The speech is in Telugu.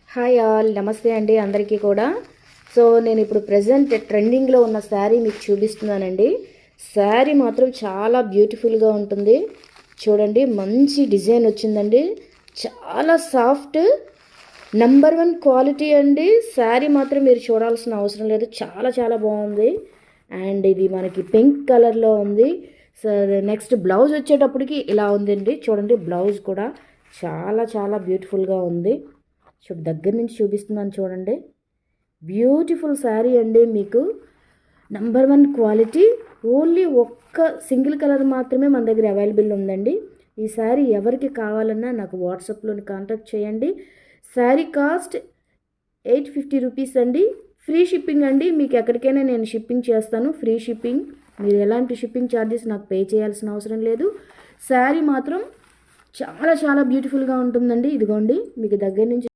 హాయ్ ఆల్, నమస్తే అండి అందరికీ కూడా. సో నేను ఇప్పుడు ప్రజెంట్ ట్రెండింగ్లో ఉన్న శారీ మీకు చూపిస్తున్నానండి. శారీ మాత్రం చాలా బ్యూటిఫుల్గా ఉంటుంది. చూడండి, మంచి డిజైన్ వచ్చిందండి. చాలా సాఫ్ట్, నంబర్ 1 క్వాలిటీ అండి. శారీ మాత్రం మీరు చూడాల్సిన అవసరం లేదు, చాలా చాలా బాగుంది. అండ్ ఇది మనకి పింక్ కలర్లో ఉంది. సో నెక్స్ట్ బ్లౌజ్ వచ్చేటప్పటికి ఇలా ఉందండి. చూడండి, బ్లౌజ్ కూడా చాలా చాలా బ్యూటిఫుల్గా ఉంది. దగ్గర నుంచి చూపిస్తున్నాను చూడండి. బ్యూటిఫుల్ శారీ అండి. మీకు నంబర్ 1 క్వాలిటీ. ఓన్లీ ఒక్క సింగిల్ కలర్ మాత్రమే మన దగ్గర అవైలబుల్ ఉందండి. ఈ శారీ ఎవరికి కావాలన్నా నాకు వాట్సాప్లో కాంటాక్ట్ చేయండి. శారీ కాస్ట్ 850 రూపీస్ అండి. ఫ్రీ షిప్పింగ్ అండి. మీకు ఎక్కడికైనా నేను షిప్పింగ్ చేస్తాను, ఫ్రీ షిప్పింగ్. మీరు ఎలాంటి షిప్పింగ్ ఛార్జెస్ నాకు పే చేయాల్సిన అవసరం లేదు. శారీ మాత్రం చాలా చాలా బ్యూటిఫుల్గా ఉంటుందండి. ఇదిగోండి, మీకు దగ్గర నుంచి